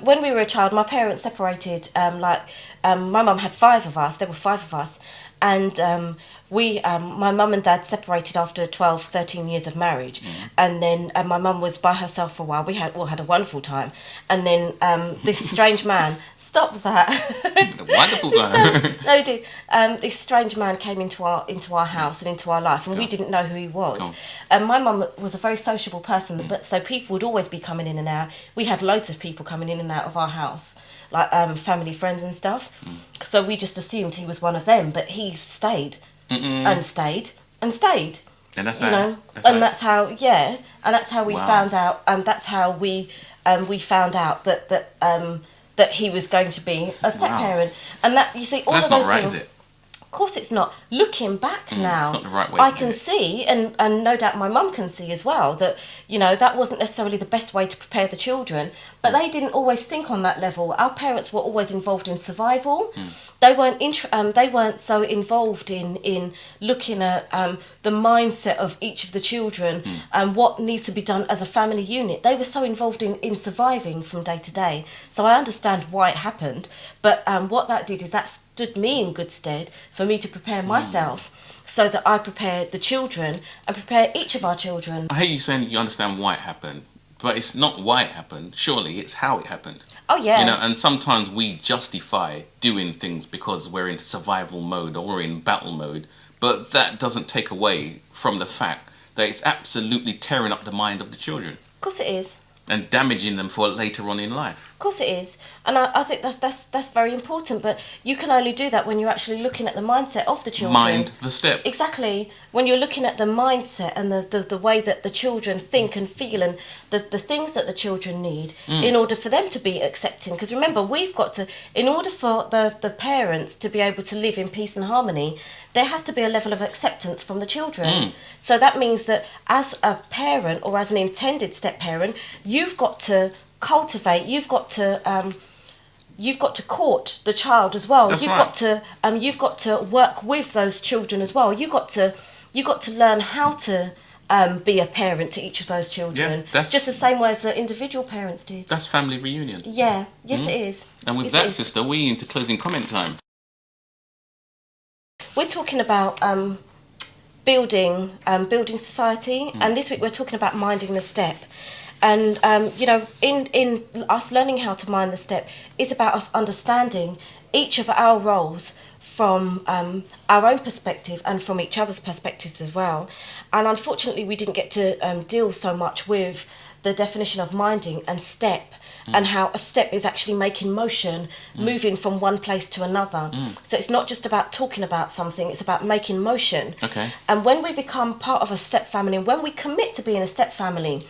When we were a child, my parents separated. My mum had 5 of us. There were 5 of us, and my mum and dad separated after 12, 13 years of marriage, and then my mum was by herself for a while. We all had a wonderful time, and then this strange man. Stop that! A wonderful time. No, he did. This strange man came into our house and into our life, and we didn't know who he was. My mum was a very sociable person, but so people would always be coming in and out. We had loads of people coming in and out of our house, like family, friends, and stuff. So we just assumed he was one of them, but he stayed and stayed and stayed. And that's that's how we found out. That's how we found out that he was going to be a step parent, and that you see all that's of those not right, things. is it? Of course, it's not. Looking back now, it's not the right way I to can do it. see, and no doubt my mum can see as well, that that wasn't necessarily the best way to prepare the children. But they didn't always think on that level. Our parents were always involved in survival. They weren't so involved in looking at the mindset of each of the children and what needs to be done as a family unit. They were so involved in surviving from day to day. So I understand why it happened. But what that did is that stood me in good stead for me to prepare myself so that I prepare the children and prepare each of our children. I hear you saying you understand why it happened, but it's not why it happened. Surely it's how it happened. Oh, yeah. And sometimes we justify doing things because we're in survival mode or we're in battle mode, but that doesn't take away from the fact that it's absolutely tearing up the mind of the children. Of course it is. And damaging them for later on in life. Of course it is. And I think that's very important, but you can only do that when you're actually looking at the mindset of the children. Mind the step. Exactly. When you're looking at the mindset and the way that the children think and feel and the things that the children need in order for them to be accepting. Because remember, we've got to, in order for the parents to be able to live in peace and harmony, there has to be a level of acceptance from the children. So that means that as a parent or as an intended step parent, you've got to cultivate, you've got to court the child as well. That's you've right. You've got to work with those children as well. You've got to learn how to be a parent to each of those children. Yeah, just the same way as the individual parents did. That's family reunion. Yeah, yes it is. And with that, sister, we're into closing comment time. We're talking about building society, and this week we're talking about minding the step. And in us learning how to mind the step is about us understanding each of our roles from our own perspective and from each other's perspectives as well. And unfortunately, we didn't get to deal so much with the definition of minding and step, and how a step is actually making motion, moving from one place to another. So it's not just about talking about something, it's about making motion. Okay. And when we become part of a step family, and when we commit to being a step family,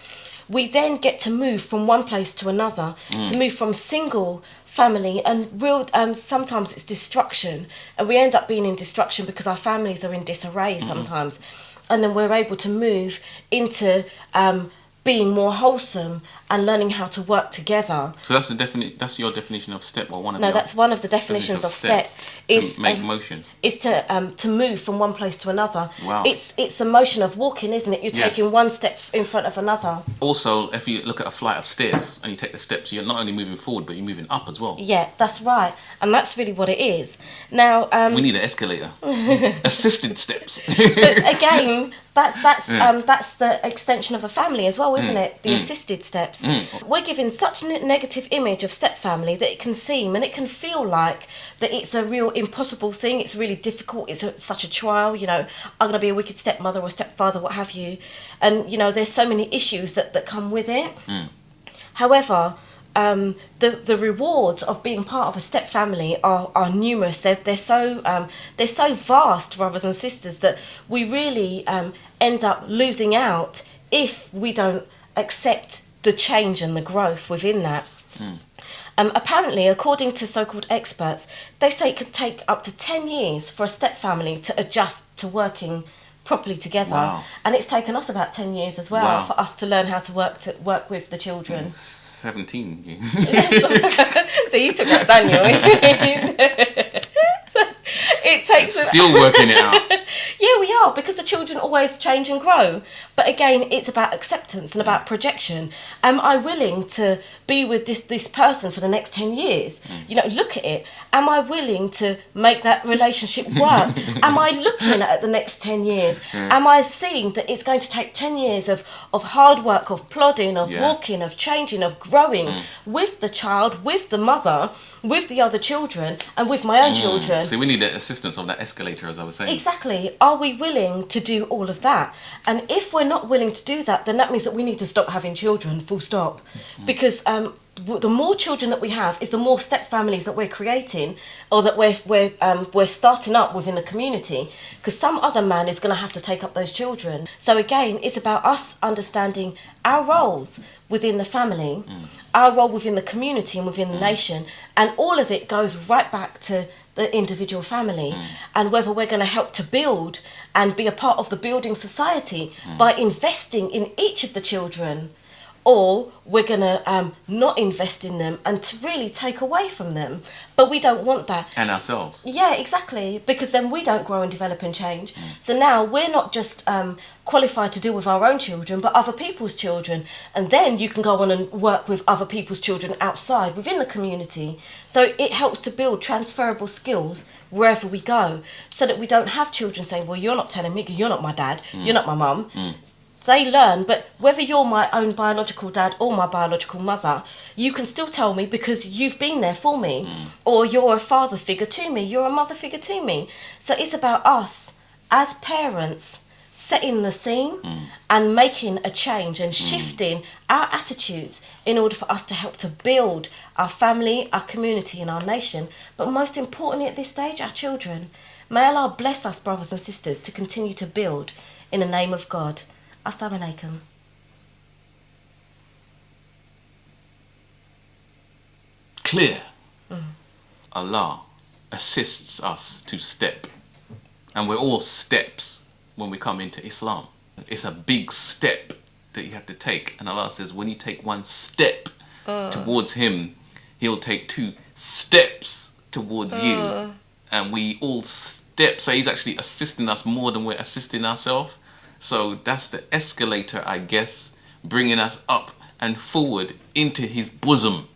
we then get to move from one place to another, to move from single family and real, sometimes it's destruction, and we end up being in destruction because our families are in disarray sometimes, and then we're able to move into being more wholesome and learning how to work together. So that's your definition of step, or one of No, your that's one of the definitions of step. Is to make motion. Is to move from one place to another. Wow. It's the motion of walking, isn't it? You're taking one step in front of another. Also, if you look at a flight of stairs and you take the steps, you're not only moving forward, but you're moving up as well. Yeah, that's right, and that's really what it is. Now we need an escalator, assisted steps. But again, that's the extension of a family as well, isn't it? The assisted steps. We're given such a negative image of step family that it can seem and it can feel like that it's a real impossible thing. It's really difficult. It's such a trial. I'm going to be a wicked stepmother or stepfather, what have you. And there's so many issues that come with it. However, the rewards of being part of a step family are numerous. They're so vast, brothers and sisters, that we really end up losing out if we don't accept the change and the growth within that. Apparently, according to so-called experts, they say it could take up to 10 years for a step family to adjust to working properly together. Wow. And it's taken us about 10 years as well for us to learn how to work with the children. 17. So you still got Daniel. So it takes still working it out. Yeah, we are, because the children always change and grow. But again, it's about acceptance and about projection. Am I willing to be with this person for the next 10 years? You know, look at it. Am I willing to make that relationship work? Am I looking at the next 10 years? Am I seeing that it's going to take 10 years of hard work, of plodding, of walking, of changing, of growing with the child, with the mother, with the other children, and with my own children? So we need the assistance of that escalator, as I was saying. Exactly. Are we willing to do all of that? And if we're not willing to do that, then that means that we need to stop having children, full stop. Because the more children that we have is the more step families that we're creating, or that we're starting up within the community, because some other man is going to have to take up those children. So again, it's about us understanding our roles within the family, our role within the community and within the nation, and all of it goes right back to the individual family, and whether we're going to help to build and be a part of the building society by investing in each of the children, or we're going to not invest in them and to really take away from them. But we don't want that. And ourselves. Yeah, exactly, because then we don't grow and develop and change. So now we're not just qualified to deal with our own children, but other people's children. And then you can go on and work with other people's children outside, within the community. So it helps to build transferable skills wherever we go, so that we don't have children saying, well, you're not telling me, you're not my dad, you're not my mum. They learn, but whether you're my own biological dad or my biological mother, you can still tell me because you've been there for me, or you're a father figure to me, you're a mother figure to me. So it's about us as parents setting the scene and making a change and shifting our attitudes in order for us to help to build our family, our community and our nation, but most importantly at this stage, our children. May Allah bless us, brothers and sisters, to continue to build in the name of God. Assalamu alaikum. Clear. Allah assists us to step. And we're all steps when we come into Islam. It's a big step that you have to take. And Allah says, when you take one step towards Him, He'll take 2 steps towards you. And we all step. So He's actually assisting us more than we're assisting ourselves. So that's the escalator, I guess, bringing us up and forward into His bosom.